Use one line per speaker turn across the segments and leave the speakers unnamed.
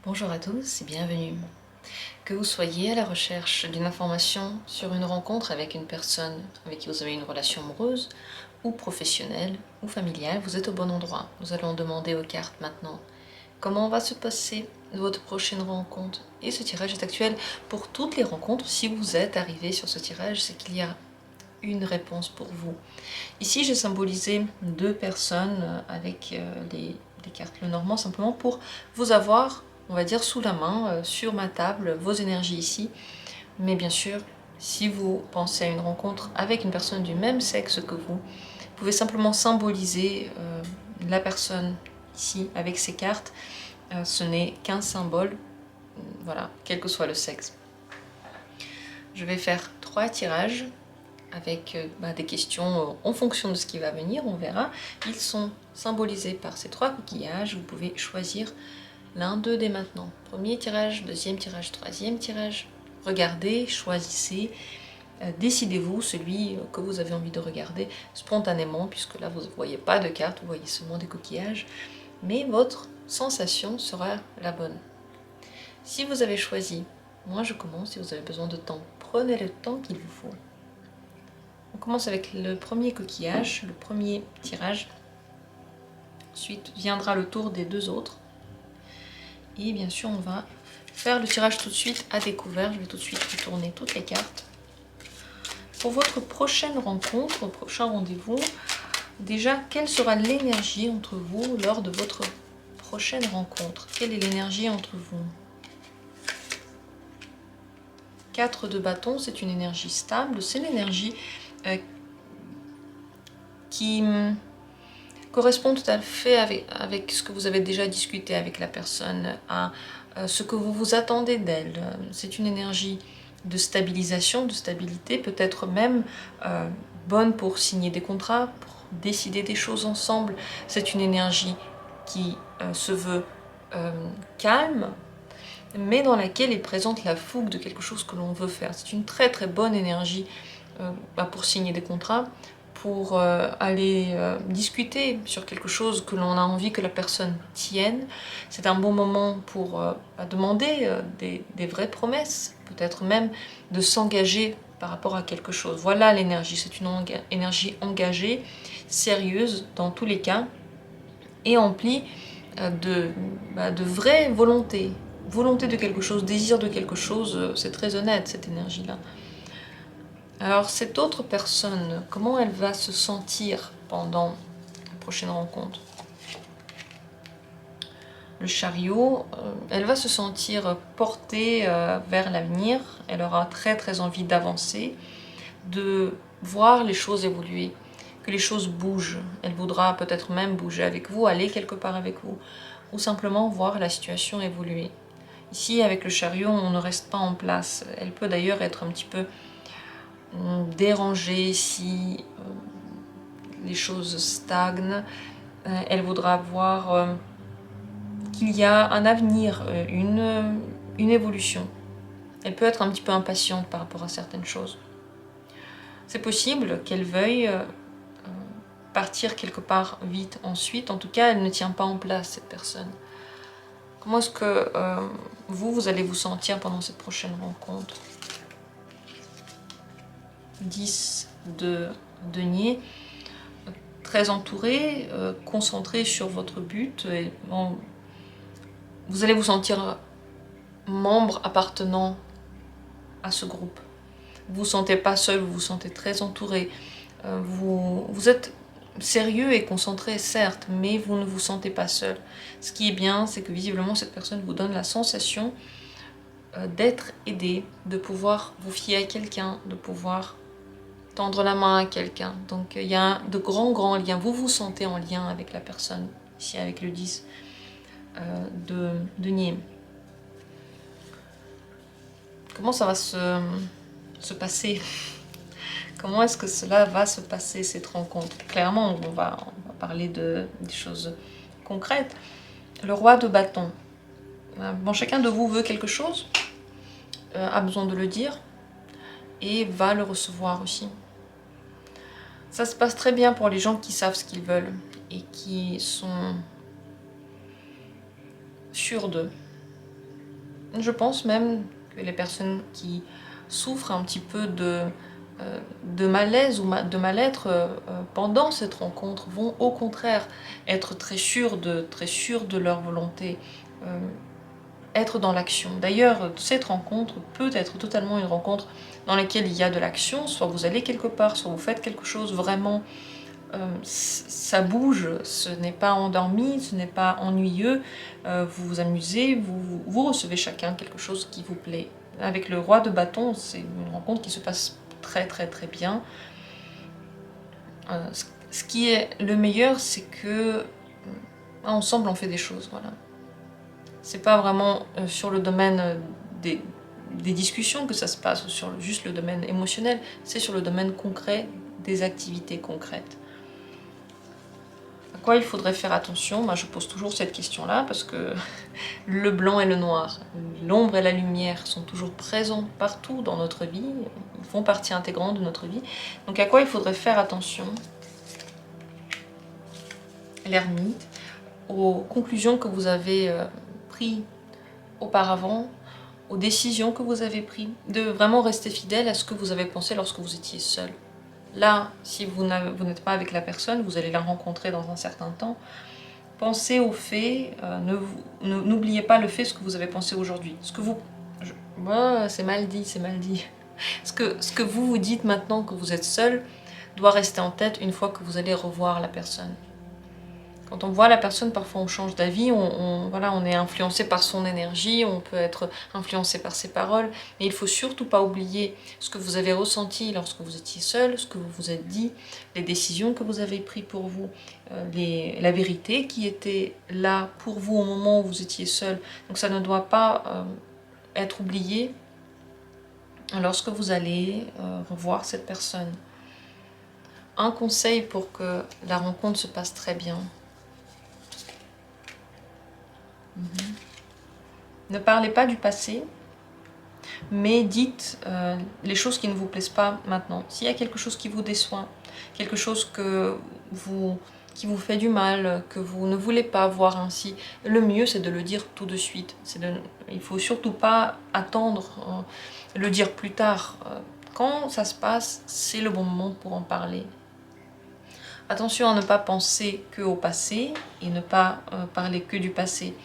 Bonjour à tous et bienvenue. Que vous soyez à la recherche d'une information sur une rencontre avec une personne avec qui vous avez une relation amoureuse ou professionnelle ou familiale, vous êtes au bon endroit. Nous allons demander aux cartes maintenant comment va se passer votre prochaine rencontre. Et ce tirage est actuel pour toutes les rencontres. Si vous êtes arrivé sur ce tirage, c'est qu'il y a une réponse pour vous. Ici, j'ai symbolisé deux personnes avec des cartes Lenormand simplement pour vous avoir, on va dire, sous la main, sur ma table, vos énergies ici. Mais bien sûr, si vous pensez à une rencontre avec une personne du même sexe que vous pouvez simplement symboliser la personne ici avec ces cartes. Ce n'est qu'un symbole, voilà, quel que soit le sexe. Je vais faire 3 tirages avec des questions en fonction de ce qui va venir, on verra. Ils sont symbolisés par ces 3 coquillages, vous pouvez choisir l'un d'eux dès maintenant. Premier tirage, deuxième tirage, troisième tirage. Regardez, choisissez, décidez-vous celui que vous avez envie de regarder spontanément, puisque là vous ne voyez pas de cartes, vous voyez seulement des coquillages, mais votre sensation sera la bonne. Si vous avez choisi, moi je commence, si vous avez besoin de temps, prenez le temps qu'il vous faut. On commence avec le premier coquillage, le premier tirage. Ensuite viendra le tour des deux autres. Et bien sûr, on va faire le tirage tout de suite à découvert. Je vais tout de suite retourner toutes les cartes. Pour votre prochaine rencontre, au prochain rendez-vous, déjà, quelle sera l'énergie entre vous lors de votre prochaine rencontre? Quelle est l'énergie entre vous? 4 de bâton, c'est une énergie stable. C'est l'énergie qui correspond tout à fait avec ce que vous avez déjà discuté avec la personne, à ce que vous vous attendez d'elle. C'est une énergie de stabilisation, de stabilité, peut-être même bonne pour signer des contrats, pour décider des choses ensemble. C'est une énergie qui se veut calme, mais dans laquelle est présente la fougue de quelque chose que l'on veut faire. C'est une très très bonne énergie pour signer des contrats, pour aller discuter sur quelque chose que l'on a envie que la personne tienne. C'est un bon moment pour demander des vraies promesses, peut-être même de s'engager par rapport à quelque chose. Voilà l'énergie, c'est une énergie engagée, sérieuse dans tous les cas, et emplie de vraie volonté. Volonté de quelque chose, désir de quelque chose, c'est très honnête cette énergie-là. Alors cette autre personne, comment elle va se sentir pendant la prochaine rencontre? Le chariot, elle va se sentir portée vers l'avenir, elle aura très très envie d'avancer, de voir les choses évoluer, que les choses bougent. Elle voudra peut-être même bouger avec vous, aller quelque part avec vous, ou simplement voir la situation évoluer. Ici, avec le chariot, on ne reste pas en place. Elle peut d'ailleurs être un petit peu dérangée si les choses stagnent. Elle voudra voir qu'il y a un avenir, une évolution. Elle peut être un petit peu impatiente par rapport à certaines choses. C'est possible qu'elle veuille partir quelque part vite ensuite. En tout cas, elle ne tient pas en place, cette personne. Comment est-ce que vous allez vous sentir pendant cette prochaine rencontre? 10 de denier, très entouré, concentré sur votre but. Et vous allez vous sentir membre appartenant à ce groupe. Vous ne vous sentez pas seul, vous vous sentez très entouré. Vous êtes sérieux et concentré, certes, mais vous ne vous sentez pas seul. Ce qui est bien, c'est que visiblement cette personne vous donne la sensation d'être aidé, de pouvoir vous fier à quelqu'un, de pouvoir tendre la main à quelqu'un. Donc il y a de grands liens. Vous vous sentez en lien avec la personne, ici avec le 10 de denier. Comment ça va se passer? Comment est-ce que cela va se passer, cette rencontre? Clairement, on va parler des choses concrètes. Le roi de bâton. Bon, chacun de vous veut quelque chose, a besoin de le dire, et va le recevoir aussi. Ça se passe très bien pour les gens qui savent ce qu'ils veulent et qui sont sûrs d'eux. Je pense même que les personnes qui souffrent un petit peu de malaise ou de mal-être pendant cette rencontre vont au contraire être très sûres de leur volonté, être dans l'action. D'ailleurs, cette rencontre peut être totalement une rencontre dans laquelle il y a de l'action, soit vous allez quelque part, soit vous faites quelque chose vraiment, ça bouge, ce n'est pas endormi, ce n'est pas ennuyeux, vous vous amusez, vous recevez chacun quelque chose qui vous plaît. Avec le roi de bâton, c'est une rencontre qui se passe très bien. Ce qui est le meilleur, c'est que ensemble on fait des choses, voilà. C'est pas vraiment sur le domaine des discussions que ça se passe, ou sur juste le domaine émotionnel, c'est sur le domaine concret des activités concrètes. À quoi il faudrait faire attention? Moi, je pose toujours cette question-là parce que le blanc et le noir, l'ombre et la lumière sont toujours présents partout dans notre vie, ils font partie intégrante de notre vie. Donc à quoi il faudrait faire attention? L'ermite, aux conclusions que vous avez prises auparavant, aux décisions que vous avez prises, de vraiment rester fidèle à ce que vous avez pensé lorsque vous étiez seul. Là, si vous n'êtes pas avec la personne, vous allez la rencontrer dans un certain temps, pensez aux faits, n'oubliez pas le fait, ce que vous avez pensé aujourd'hui. Ce que vous... c'est mal dit, c'est mal dit. Ce que vous vous dites maintenant que vous êtes seul doit rester en tête une fois que vous allez revoir la personne. Quand on voit la personne, parfois on change d'avis, voilà, on est influencé par son énergie, on peut être influencé par ses paroles, mais il ne faut surtout pas oublier ce que vous avez ressenti lorsque vous étiez seul, ce que vous vous êtes dit, les décisions que vous avez prises pour vous, la vérité qui était là pour vous au moment où vous étiez seul. Donc ça ne doit pas être oublié lorsque vous allez revoir cette personne. Un conseil pour que la rencontre se passe très bien. Ne parlez pas du passé, mais dites les choses qui ne vous plaisent pas maintenant. S'il y a quelque chose qui vous déçoit, quelque chose qui vous fait du mal, que vous ne voulez pas voir ainsi, le mieux c'est de le dire tout de suite. Il ne faut surtout pas attendre, le dire plus tard. Quand ça se passe, c'est le bon moment pour en parler. Attention à ne pas penser que au passé et ne pas parler que du passé.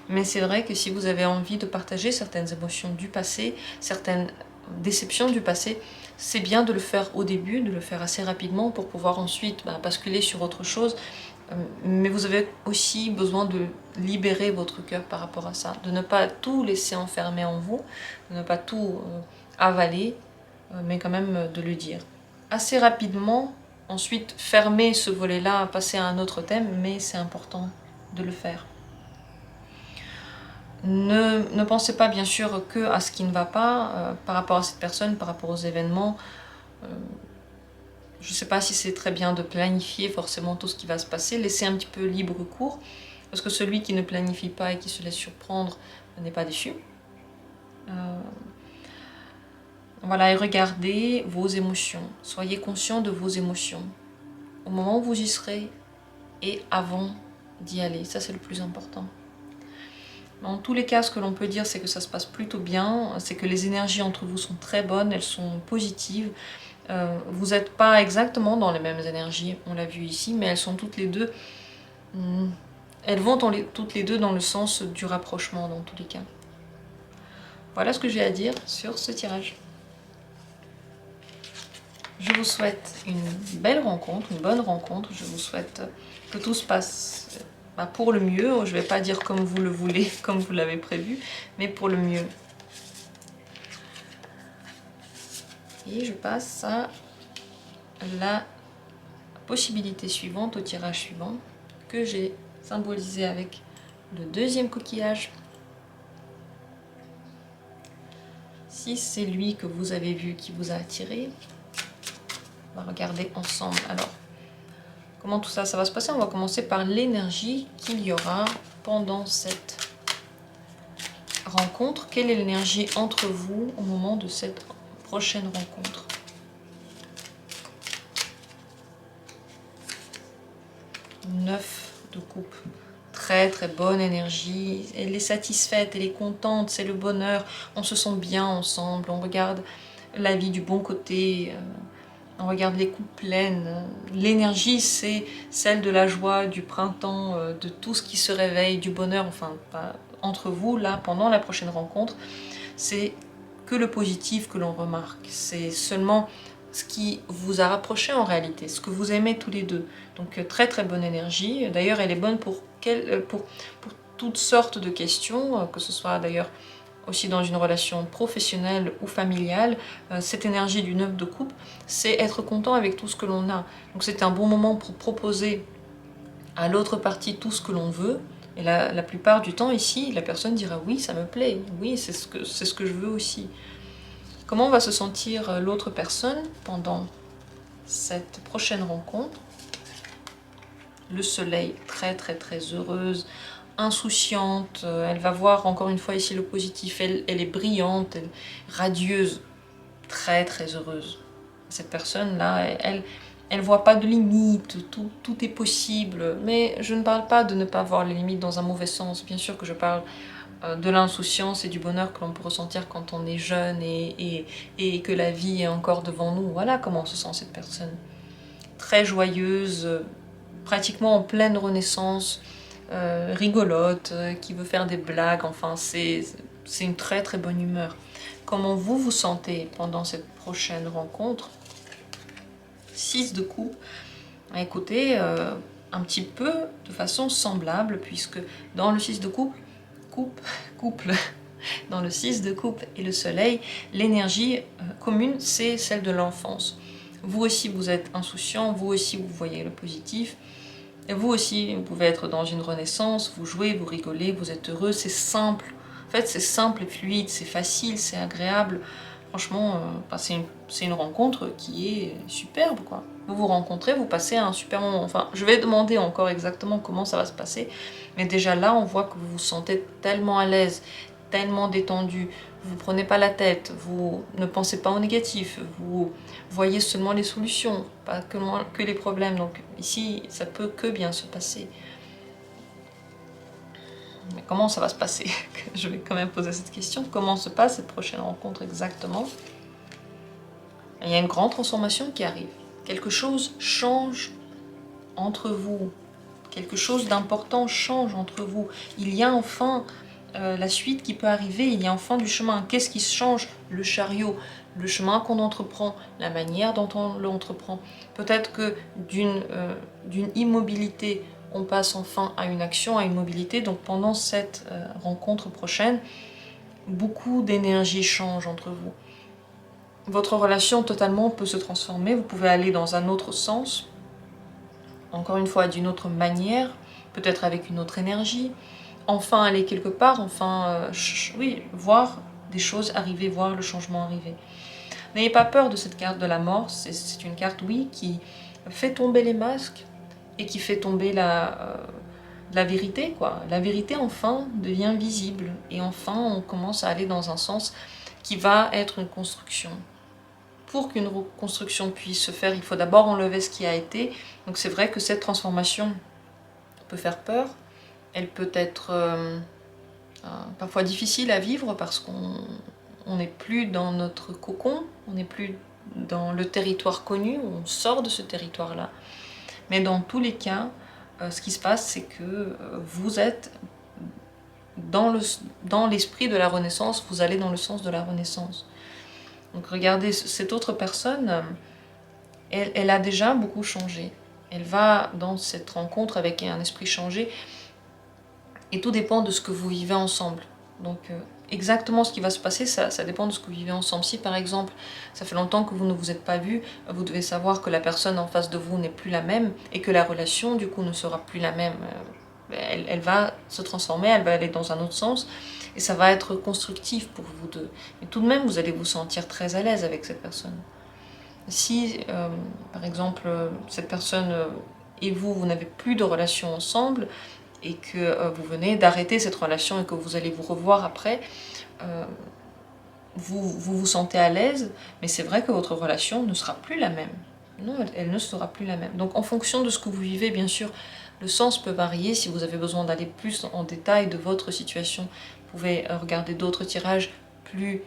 Mais c'est vrai que si vous avez envie de partager certaines émotions du passé, certaines déceptions du passé, c'est bien de le faire au début, de le faire assez rapidement pour pouvoir ensuite basculer sur autre chose. Mais vous avez aussi besoin de libérer votre cœur par rapport à ça, de ne pas tout laisser enfermer en vous, de ne pas tout avaler, mais quand même de le dire. Assez rapidement, ensuite fermer ce volet-là, passer à un autre thème, mais c'est important de le faire. Ne pensez pas bien sûr que à ce qui ne va pas par rapport à cette personne, par rapport aux événements. Je ne sais pas si c'est très bien de planifier forcément tout ce qui va se passer, laissez un petit peu libre cours, parce que celui qui ne planifie pas et qui se laisse surprendre n'est pas déçu. Voilà, et regardez vos émotions, soyez conscient de vos émotions, au moment où vous y serez et avant d'y aller, ça c'est le plus important. Dans tous les cas, ce que l'on peut dire, c'est que ça se passe plutôt bien, c'est que les énergies entre vous sont très bonnes, elles sont positives. Vous n'êtes pas exactement dans les mêmes énergies, on l'a vu ici, mais elles sont toutes les deux, elles vont toutes les deux dans le sens du rapprochement dans tous les cas. Voilà ce que j'ai à dire sur ce tirage. Je vous souhaite une belle rencontre, une bonne rencontre, je vous souhaite que tout se passe pour le mieux, je ne vais pas dire comme vous le voulez, comme vous l'avez prévu, mais pour le mieux. Et je passe à la possibilité suivante, au tirage suivant, que j'ai symbolisé avec le deuxième coquillage. Si c'est lui que vous avez vu qui vous a attiré, on va regarder ensemble. Alors, comment tout ça va se passer? On va commencer par l'énergie qu'il y aura pendant cette rencontre. Quelle est l'énergie entre vous au moment de cette prochaine rencontre? Neuf de coupe. très très bonne énergie, elle est satisfaite, elle est contente, c'est le bonheur, on se sent bien ensemble, on regarde la vie du bon côté, on regarde les coupes pleines. L'énergie, c'est celle de la joie, du printemps, de tout ce qui se réveille, du bonheur, enfin, entre vous, là, pendant la prochaine rencontre, c'est que le positif que l'on remarque. C'est seulement ce qui vous a rapproché en réalité, ce que vous aimez tous les deux. Donc très très bonne énergie. D'ailleurs, elle est bonne pour toutes sortes de questions, que ce soit d'ailleurs aussi dans une relation professionnelle ou familiale. Cette énergie du 9 de coupe, c'est être content avec tout ce que l'on a. Donc c'est un bon moment pour proposer à l'autre partie tout ce que l'on veut. Et la plupart du temps ici, la personne dira oui, ça me plaît, oui, c'est ce que je veux aussi. Comment va se sentir l'autre personne pendant cette prochaine rencontre? Le soleil, très très très heureuse, insouciante, elle va voir encore une fois ici le positif, elle est brillante, radieuse, très très heureuse. Cette personne-là, elle voit pas de limites, tout est possible, mais je ne parle pas de ne pas voir les limites dans un mauvais sens, bien sûr que je parle de l'insouciance et du bonheur que l'on peut ressentir quand on est jeune et que la vie est encore devant nous. Voilà comment se sent cette personne. Très joyeuse, pratiquement en pleine renaissance, rigolote, qui veut faire des blagues, enfin c'est une très très bonne humeur. Comment vous vous sentez pendant cette prochaine rencontre? 6 de coupe. Écoutez, un petit peu de façon semblable, puisque dans le 6 de couple, dans le 6 de coupe et le soleil, l'énergie commune, c'est celle de l'enfance. Vous aussi, vous êtes insouciant, vous aussi, vous voyez le positif. Et vous aussi, vous pouvez être dans une renaissance, vous jouez, vous rigolez, vous êtes heureux, c'est simple. En fait, c'est simple et fluide, c'est facile, c'est agréable. Franchement, c'est une rencontre qui est superbe, quoi. Vous vous rencontrez, vous passez un super moment. Enfin, je vais demander encore exactement comment ça va se passer. Mais déjà là, on voit que vous vous sentez tellement à l'aise, tellement détendu. Vous ne prenez pas la tête, vous ne pensez pas au négatif, vous voyez seulement les solutions, pas que les problèmes. Donc ici, ça peut que bien se passer. Mais comment ça va se passer? Je vais quand même poser cette question. Comment se passe cette prochaine rencontre exactement? Il y a une grande transformation qui arrive. Quelque chose change entre vous. Quelque chose d'important change entre vous. Il y a enfin la suite qui peut arriver, il y a enfin du chemin. Qu'est-ce qui change? Le chariot, le chemin qu'on entreprend, la manière dont on l'entreprend. Peut-être que d'une immobilité, on passe enfin à une action, à une mobilité. Donc pendant cette rencontre prochaine, beaucoup d'énergie change entre vous. Votre relation totalement peut se transformer, vous pouvez aller dans un autre sens, encore une fois d'une autre manière, peut-être avec une autre énergie, enfin aller quelque part, enfin, oui, voir des choses arriver, voir le changement arriver. N'ayez pas peur de cette carte de la mort, c'est une carte, oui, qui fait tomber les masques et qui fait tomber la vérité, quoi. La vérité, enfin, devient visible et enfin, on commence à aller dans un sens qui va être une construction. Pour qu'une reconstruction puisse se faire, il faut d'abord enlever ce qui a été. Donc c'est vrai que cette transformation peut faire peur, elle peut être parfois difficile à vivre parce qu'on n'est plus dans notre cocon, on n'est plus dans le territoire connu, on sort de ce territoire-là. Mais dans tous les cas, ce qui se passe, c'est que vous êtes dans l'esprit de la Renaissance, vous allez dans le sens de la Renaissance. Donc regardez, cette autre personne, elle a déjà beaucoup changé. Elle va dans cette rencontre avec un esprit changé. Et tout dépend de ce que vous vivez ensemble. Donc exactement ce qui va se passer, ça dépend de ce que vous vivez ensemble. Si par exemple, ça fait longtemps que vous ne vous êtes pas vu, vous devez savoir que la personne en face de vous n'est plus la même et que la relation du coup ne sera plus la même. Elle va se transformer, elle va aller dans un autre sens et ça va être constructif pour vous deux. Mais tout de même, vous allez vous sentir très à l'aise avec cette personne. Si, par exemple, cette personne et vous n'avez plus de relation ensemble, et que vous venez d'arrêter cette relation et que vous allez vous revoir après, vous vous sentez à l'aise, mais c'est vrai que votre relation ne sera plus la même. Non, elle ne sera plus la même. Donc en fonction de ce que vous vivez, bien sûr, le sens peut varier. Si vous avez besoin d'aller plus en détail de votre situation, vous pouvez regarder d'autres tirages plus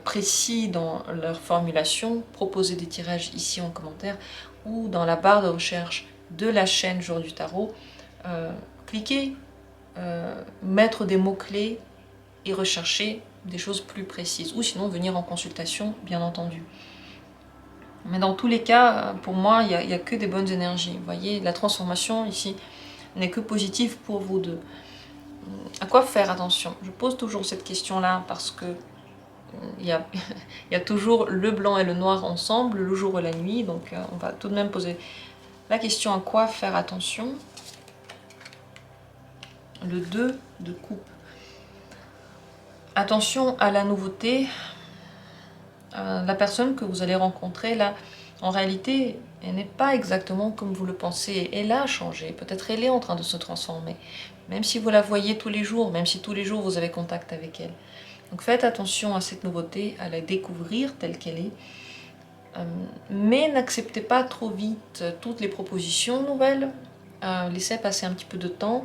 précis dans leur formulation, proposer des tirages ici en commentaire ou dans la barre de recherche de la chaîne Jour du Tarot. Cliquez, mettre des mots-clés et rechercher des choses plus précises. Ou sinon venir en consultation, bien entendu. Mais dans tous les cas, pour moi, il n'y a que des bonnes énergies. Vous voyez, la transformation ici n'est que positive pour vous deux. À quoi faire attention? Je pose toujours cette question-là parce que il y a toujours le blanc et le noir ensemble, le jour et la nuit. Donc on va tout de même poser la question à quoi faire attention. Le 2 de coupe. Attention à la nouveauté. La personne que vous allez rencontrer là, en réalité, elle n'est pas exactement comme vous le pensez. Elle a changé. Peut-être elle est en train de se transformer. Même si vous la voyez tous les jours, même si tous les jours vous avez contact avec elle. Donc faites attention à cette nouveauté, à la découvrir telle qu'elle est. Mais n'acceptez pas trop vite toutes les propositions nouvelles. Laissez passer un petit peu de temps.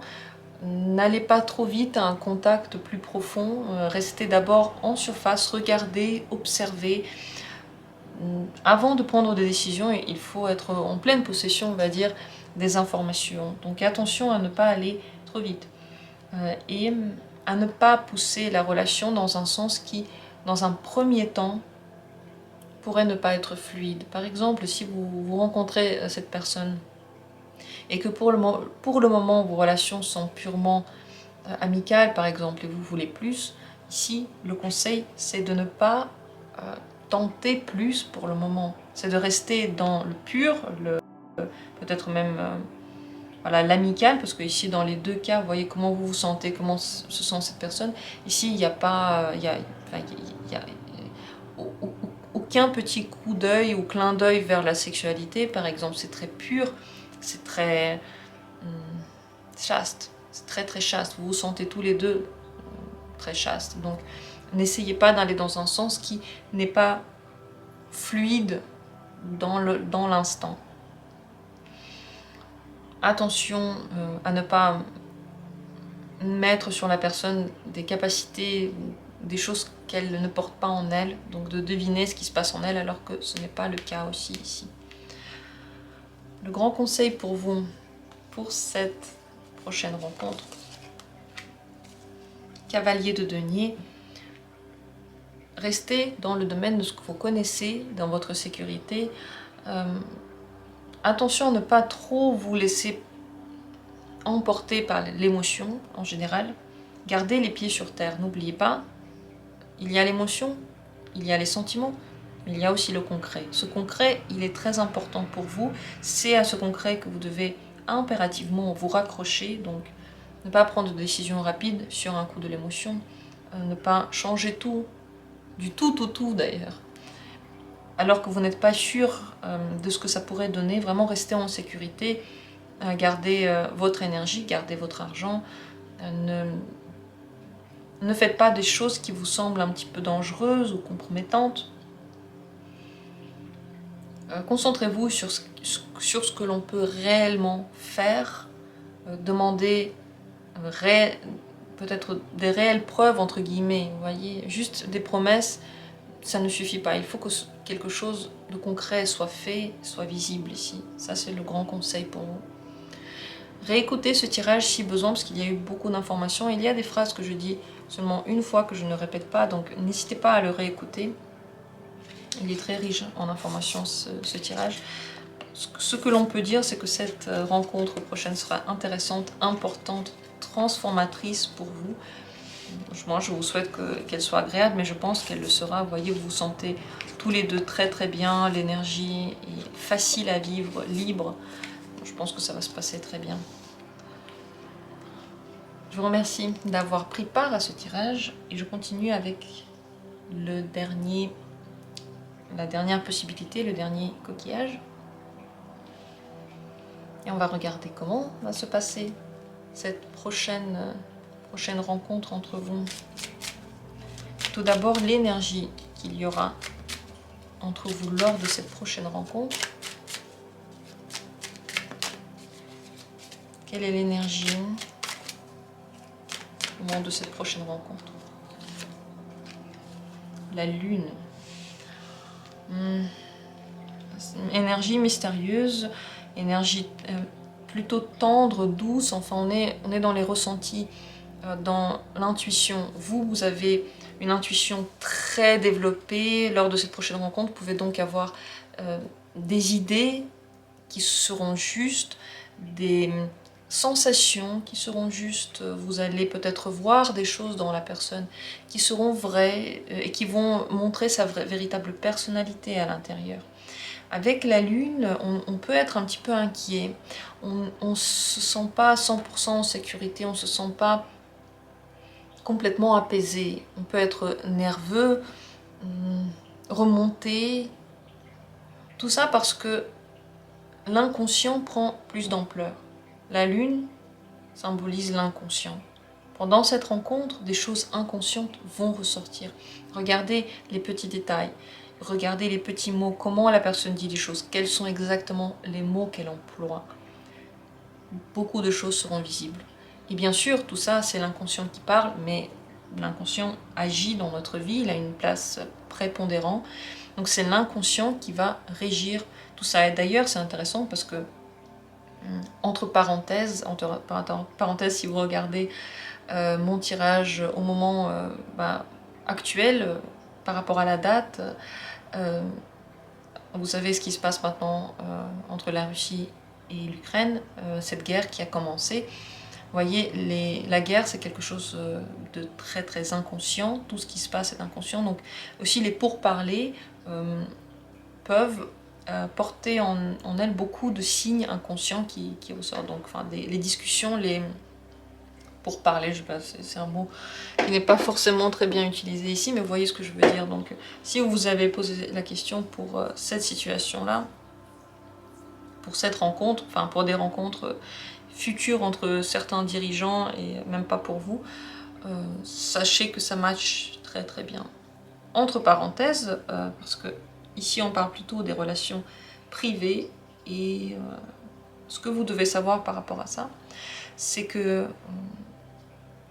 N'allez pas trop vite à un contact plus profond. Restez d'abord en surface, regardez, observez. Avant de prendre des décisions, il faut être en pleine possession, on va dire, des informations. Donc attention à ne pas aller trop vite. Et à ne pas pousser la relation dans un sens qui, dans un premier temps, pourrait ne pas être fluide. Par exemple, si vous rencontrez cette personne et que pour le moment vos relations sont purement amicales par exemple et vous voulez plus, ici le conseil c'est de ne pas tenter plus pour le moment. C'est de rester dans le pur, peut-être même voilà, l'amical, parce que ici dans les deux cas vous voyez comment vous vous sentez, comment se sent cette personne. Ici il n'y a pas, il y a aucun petit coup d'œil ou clin d'œil vers la sexualité par exemple. C'est très pur, c'est très chaste, c'est très très chaste, vous vous sentez tous les deux très chaste. Donc n'essayez pas d'aller dans un sens qui n'est pas fluide dans l'instant. Attention à ne pas mettre sur la personne des capacités, des choses qu'elle ne porte pas en elle, donc de deviner ce qui se passe en elle alors que ce n'est pas le cas aussi ici. Le grand conseil pour vous, pour cette prochaine rencontre, Cavalier de denier, restez dans le domaine de ce que vous connaissez, dans votre sécurité. Attention à ne pas trop vous laisser emporter par l'émotion en général. Gardez les pieds sur terre, n'oubliez pas, il y a l'émotion, il y a les sentiments, mais il y a aussi le concret. Ce concret, il est très important pour vous. C'est à ce concret que vous devez impérativement vous raccrocher, donc ne pas prendre de décision rapide sur un coup de l'émotion, ne pas changer tout, du tout d'ailleurs, alors que vous n'êtes pas sûr de ce que ça pourrait donner. Vraiment rester en sécurité, gardez votre énergie, gardez votre argent, ne faites pas des choses qui vous semblent un petit peu dangereuses ou compromettantes. Concentrez-vous sur ce que l'on peut réellement faire, demandez peut-être des réelles preuves entre guillemets, vous voyez, juste des promesses, ça ne suffit pas, il faut que quelque chose de concret soit fait, soit visible ici. Ça c'est le grand conseil pour vous. Réécoutez ce tirage si besoin, parce qu'il y a eu beaucoup d'informations. Il y a des phrases que je dis seulement une fois, que je ne répète pas, donc n'hésitez pas à le réécouter. Il est très riche en informations ce tirage. Ce que l'on peut dire, c'est que cette rencontre prochaine sera intéressante, importante, transformatrice pour vous. Moi, je vous souhaite qu'elle soit agréable, mais je pense qu'elle le sera. Vous voyez, vous vous sentez tous les deux très très bien. L'énergie est facile à vivre, libre. Je pense que ça va se passer très bien. Je vous remercie d'avoir pris part à ce tirage et je continue avec la dernière possibilité, le dernier coquillage. Et on va regarder comment va se passer cette prochaine rencontre entre vous. Tout d'abord, l'énergie qu'il y aura entre vous lors de cette prochaine rencontre. Quelle est l'énergie au moment de cette prochaine rencontre? La lune. Énergie mystérieuse, énergie plutôt tendre, douce. Enfin, on est dans les ressentis, dans l'intuition. Vous avez une intuition très développée. Lors de cette prochaine rencontre, vous pouvez donc avoir des idées qui seront justes, des sensations qui seront justes. Vous allez peut-être voir des choses dans la personne qui seront vraies et qui vont montrer sa véritable personnalité à l'intérieur. Avec la lune, on peut être un petit peu inquiet. On ne se sent pas à 100% en sécurité, on ne se sent pas complètement apaisé. On peut être nerveux, remonté. Tout ça parce que l'inconscient prend plus d'ampleur. La lune symbolise l'inconscient. Pendant cette rencontre, des choses inconscientes vont ressortir. Regardez les petits détails, regardez les petits mots, comment la personne dit les choses, quels sont exactement les mots qu'elle emploie. Beaucoup de choses seront visibles. Et bien sûr, tout ça, c'est l'inconscient qui parle, mais l'inconscient agit dans notre vie, il a une place prépondérante. Donc c'est l'inconscient qui va régir tout ça. Et d'ailleurs, c'est intéressant parce que, entre parenthèses, si vous regardez mon tirage au moment actuel, par rapport à la date, vous savez ce qui se passe maintenant entre la Russie et l'Ukraine, cette guerre qui a commencé. Vous voyez, la guerre, c'est quelque chose de très très inconscient. Tout ce qui se passe est inconscient. Donc aussi les pourparlers peuvent porter en elles beaucoup de signes inconscients qui ressortent. Donc enfin, les discussions, les pourparlers, je sais pas, c'est un mot qui n'est pas forcément très bien utilisé ici, mais vous voyez ce que je veux dire. Donc si vous avez posé la question pour cette situation-là, pour cette rencontre, enfin pour des rencontres futures entre certains dirigeants et même pas pour vous, sachez que ça match très très bien. Entre parenthèses, parce que ici on parle plutôt des relations privées, et ce que vous devez savoir par rapport à ça, c'est que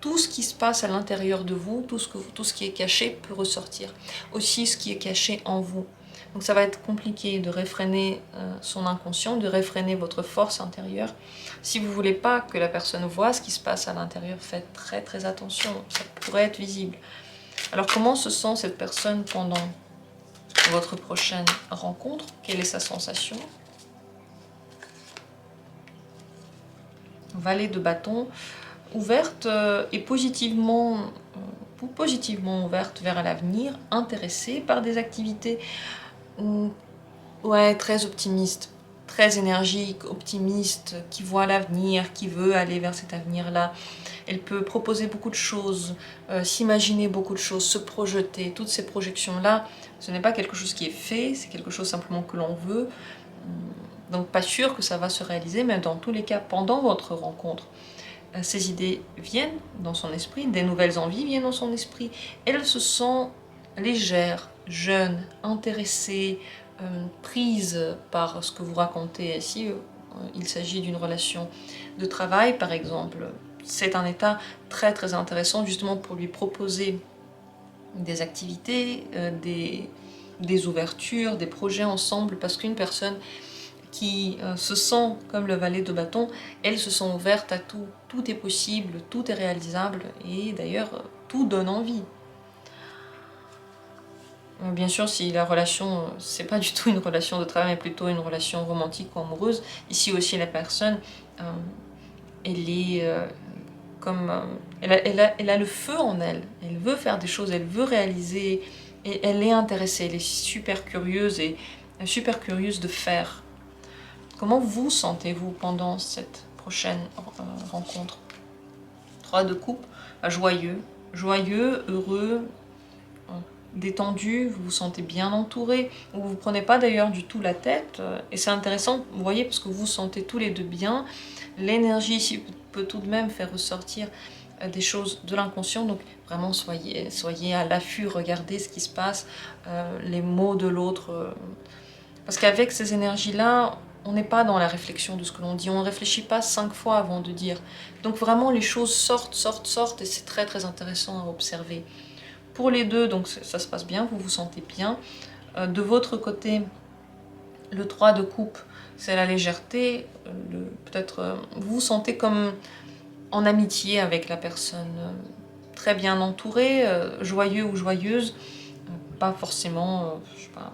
tout ce qui se passe à l'intérieur de vous, tout ce qui est caché peut ressortir. Aussi ce qui est caché en vous. Donc ça va être compliqué de réfréner son inconscient, de réfréner votre force intérieure. Si vous ne voulez pas que la personne voit ce qui se passe à l'intérieur, faites très très attention, ça pourrait être visible. Alors comment se sent cette personne pendant votre prochaine rencontre? Quelle est sa sensation? Valet de bâton, ouverte et positivement ouverte vers l'avenir, intéressée par des activités très optimiste, très énergique, optimiste, qui voit l'avenir, qui veut aller vers cet avenir-là. Elle peut proposer beaucoup de choses, s'imaginer beaucoup de choses, se projeter. Toutes ces projections-là, ce n'est pas quelque chose qui est fait, c'est quelque chose simplement que l'on veut. Donc pas sûr que ça va se réaliser, mais dans tous les cas, pendant votre rencontre, ces idées viennent dans son esprit, des nouvelles envies viennent dans son esprit. Elle se sent légère, jeune, intéressée, prise par ce que vous racontez. Si il s'agit d'une relation de travail, par exemple, c'est un état très très intéressant justement pour lui proposer des activités, des ouvertures, des projets ensemble, parce qu'une personne qui se sent comme le valet de bâton, elle se sent ouverte à tout. Tout est possible, tout est réalisable, et d'ailleurs, tout donne envie. Bien sûr, si la relation, c'est pas du tout une relation de travail, mais plutôt une relation romantique ou amoureuse, ici aussi la personne, elle est elle a le feu en elle. Elle veut faire des choses, elle veut réaliser, et elle est intéressée, elle est super curieuse de faire. Comment vous sentez-vous pendant cette prochaine rencontre? 3 de coupe, joyeux, heureux, détendu, vous vous sentez bien entouré, vous ne vous prenez pas d'ailleurs du tout la tête, et c'est intéressant, vous voyez, parce que vous vous sentez tous les deux bien, l'énergie ici peut tout de même faire ressortir des choses de l'inconscient, donc vraiment soyez à l'affût, regardez ce qui se passe, les mots de l'autre, parce qu'avec ces énergies-là, on n'est pas dans la réflexion de ce que l'on dit, on ne réfléchit pas 5 fois avant de dire. Donc vraiment les choses sortent et c'est très très intéressant à observer. Pour les deux, donc ça se passe bien, vous vous sentez bien. De votre côté, le 3 de coupe, c'est la légèreté, peut-être vous vous sentez comme en amitié avec la personne, très bien entourée, joyeux ou joyeuse, pas forcément, je sais pas,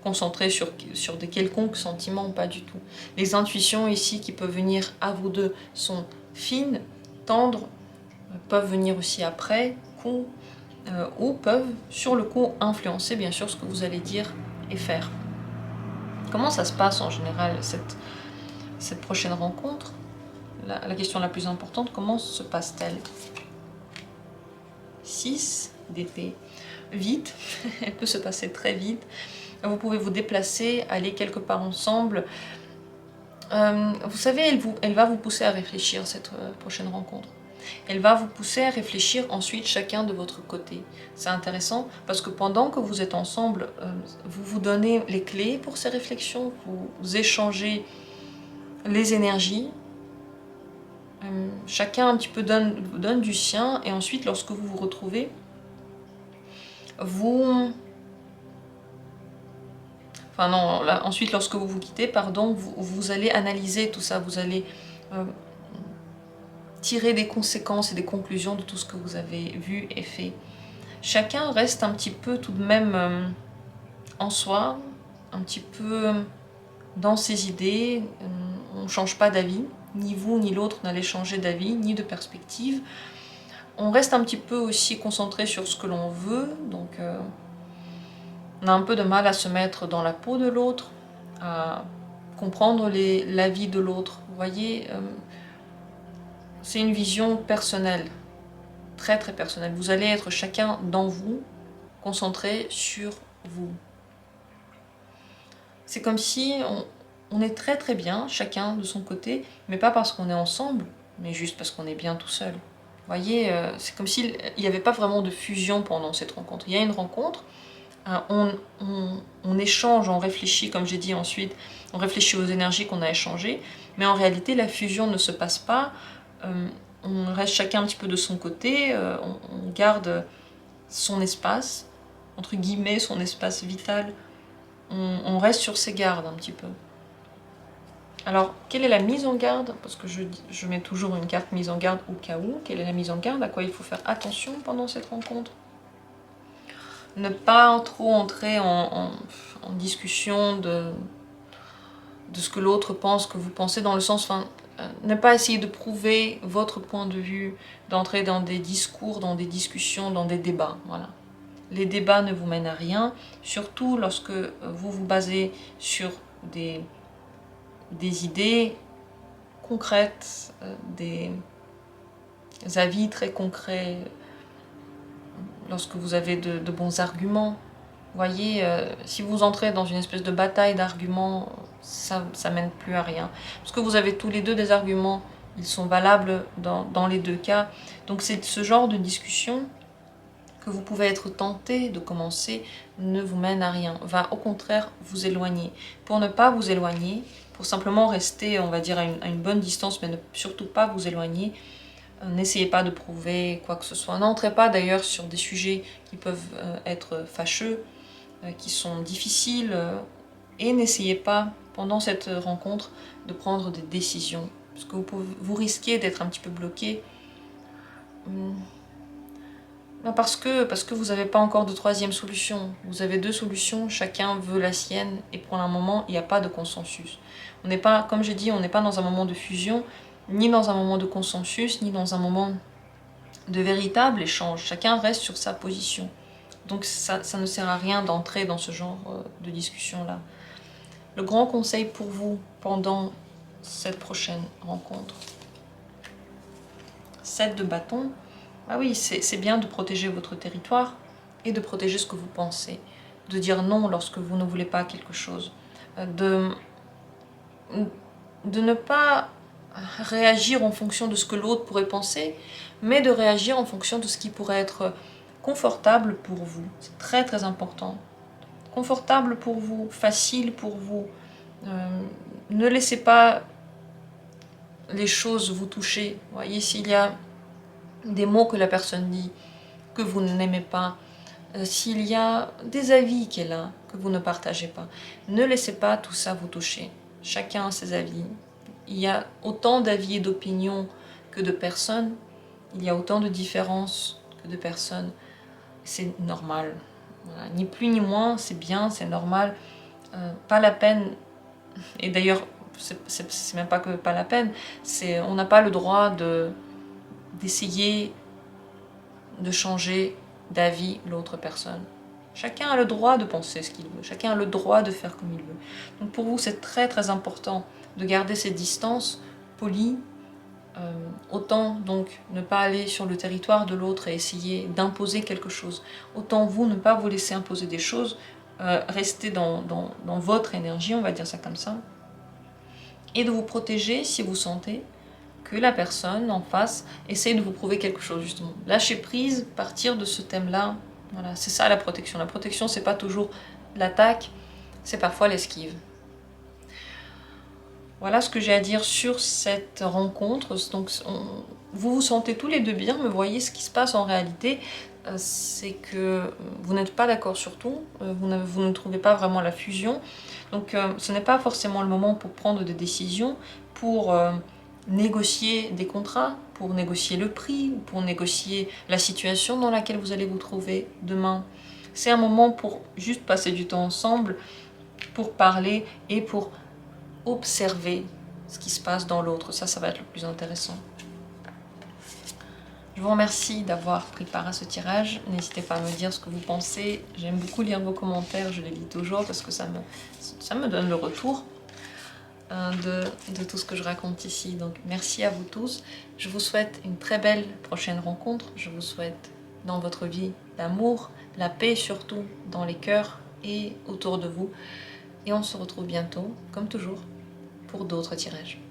concentré sur des quelconques sentiments, pas du tout. Les intuitions ici qui peuvent venir à vous deux sont fines, tendres, peuvent venir aussi après coup, ou peuvent sur le coup influencer bien sûr ce que vous allez dire et faire. Comment ça se passe en général cette prochaine rencontre? La question la plus importante, comment se passe-t-elle? 6 d'épée. Vite, elle peut se passer très vite. Vous pouvez vous déplacer, aller quelque part ensemble. Vous savez, elle va vous pousser à réfléchir, cette prochaine rencontre. Elle va vous pousser à réfléchir ensuite chacun de votre côté. C'est intéressant parce que pendant que vous êtes ensemble, vous vous donnez les clés pour ces réflexions, vous échangez les énergies. Chacun un petit peu donne du sien et ensuite lorsque vous vous retrouvez, ensuite lorsque vous vous quittez, pardon, vous allez analyser tout ça, vous allez tirer des conséquences et des conclusions de tout ce que vous avez vu et fait. Chacun reste un petit peu tout de même en soi, un petit peu dans ses idées, on ne change pas d'avis, ni vous ni l'autre n'allez changer d'avis, ni de perspective. On reste un petit peu aussi concentré sur ce que l'on veut, donc on a un peu de mal à se mettre dans la peau de l'autre, à comprendre l'avis de l'autre. Vous voyez, c'est une vision personnelle, très très personnelle. Vous allez être chacun dans vous, concentré sur vous. C'est comme si on est très très bien, chacun de son côté, mais pas parce qu'on est ensemble, mais juste parce qu'on est bien tout seul. Vous voyez, c'est comme s'il n'y avait pas vraiment de fusion pendant cette rencontre. Il y a une rencontre, on échange, on réfléchit, comme j'ai dit ensuite, on réfléchit aux énergies qu'on a échangées, mais en réalité la fusion ne se passe pas, on reste chacun un petit peu de son côté, on garde son espace, entre guillemets son espace vital, on reste sur ses gardes un petit peu. Alors, quelle est la mise en garde? Parce que je mets toujours une carte mise en garde au cas où. Quelle est la mise en garde? À quoi il faut faire attention pendant cette rencontre? Ne pas trop entrer en discussion de ce que l'autre pense, que vous pensez, dans le sens, ne pas essayer de prouver votre point de vue, d'entrer dans des discours, dans des discussions, dans des débats. Voilà. Les débats ne vous mènent à rien, surtout lorsque vous vous basez sur des idées concrètes, des avis très concrets, lorsque vous avez de bons arguments. Vous voyez, si vous entrez dans une espèce de bataille d'arguments, ça mène plus à rien. Parce que vous avez tous les deux des arguments, ils sont valables dans les deux cas. Donc c'est ce genre de discussion que vous pouvez être tenté de commencer ne vous mène à rien, va au contraire vous éloigner. Pour ne pas vous éloigner, pour simplement rester, on va dire, à une bonne distance, mais ne surtout pas vous éloigner, n'essayez pas de prouver quoi que ce soit. N'entrez pas d'ailleurs sur des sujets qui peuvent être fâcheux, qui sont difficiles, et n'essayez pas, pendant cette rencontre, de prendre des décisions, parce que vous risquez d'être un petit peu bloqué, parce que vous n'avez pas encore de troisième solution. Vous avez deux solutions, chacun veut la sienne, et pour un moment, il n'y a pas de consensus. On n'est pas, comme j'ai dit, on n'est pas dans un moment de fusion, ni dans un moment de consensus, ni dans un moment de véritable échange. Chacun reste sur sa position. Donc ça ne sert à rien d'entrer dans ce genre de discussion-là. Le grand conseil pour vous pendant cette prochaine rencontre, 7 de bâton. Ah oui, c'est bien de protéger votre territoire et de protéger ce que vous pensez. De dire non lorsque vous ne voulez pas quelque chose. De ne pas réagir en fonction de ce que l'autre pourrait penser, mais de réagir en fonction de ce qui pourrait être confortable pour vous. C'est très très important. Confortable pour vous, facile pour vous, Ne laissez pas les choses vous toucher. Voyez, s'il y a des mots que la personne dit que vous n'aimez pas, s'il y a des avis qu'elle a que vous ne partagez pas, ne laissez pas tout ça vous toucher. Chacun a ses avis. Il y a autant d'avis et d'opinions que de personnes. Il y a autant de différences que de personnes. C'est normal. Voilà. Ni plus ni moins, c'est bien, c'est normal. Pas la peine. Et d'ailleurs, c'est même pas que pas la peine. On n'a pas le droit d'essayer de changer d'avis l'autre personne. Chacun a le droit de penser ce qu'il veut, chacun a le droit de faire comme il veut. Donc pour vous, c'est très très important de garder cette distance polie, autant donc ne pas aller sur le territoire de l'autre et essayer d'imposer quelque chose. Autant vous ne pas vous laisser imposer des choses, rester dans votre énergie, on va dire ça comme ça, et de vous protéger si vous sentez que la personne en face essaye de vous prouver quelque chose, justement. Lâcher prise, partir de ce thème-là, voilà, c'est ça la protection. La protection, c'est pas toujours l'attaque, c'est parfois l'esquive. Voilà ce que j'ai à dire sur cette rencontre. Donc, vous vous sentez tous les deux bien, mais voyez ce qui se passe en réalité, c'est que vous n'êtes pas d'accord sur tout, vous ne trouvez pas vraiment la fusion. Donc, ce n'est pas forcément le moment pour prendre des décisions, pour négocier des contrats, pour négocier le prix, pour négocier la situation dans laquelle vous allez vous trouver demain. C'est un moment pour juste passer du temps ensemble, pour parler et pour observer ce qui se passe dans l'autre. Ça va être le plus intéressant. Je vous remercie d'avoir pris part à ce tirage. N'hésitez pas à me dire ce que vous pensez. J'aime beaucoup lire vos commentaires, je les lis toujours parce que ça me donne le retour de tout ce que je raconte ici. Donc merci à vous tous. Je vous souhaite une très belle prochaine rencontre. Je vous souhaite dans votre vie l'amour, la paix surtout dans les cœurs et autour de vous. Et on se retrouve bientôt, comme toujours, pour d'autres tirages.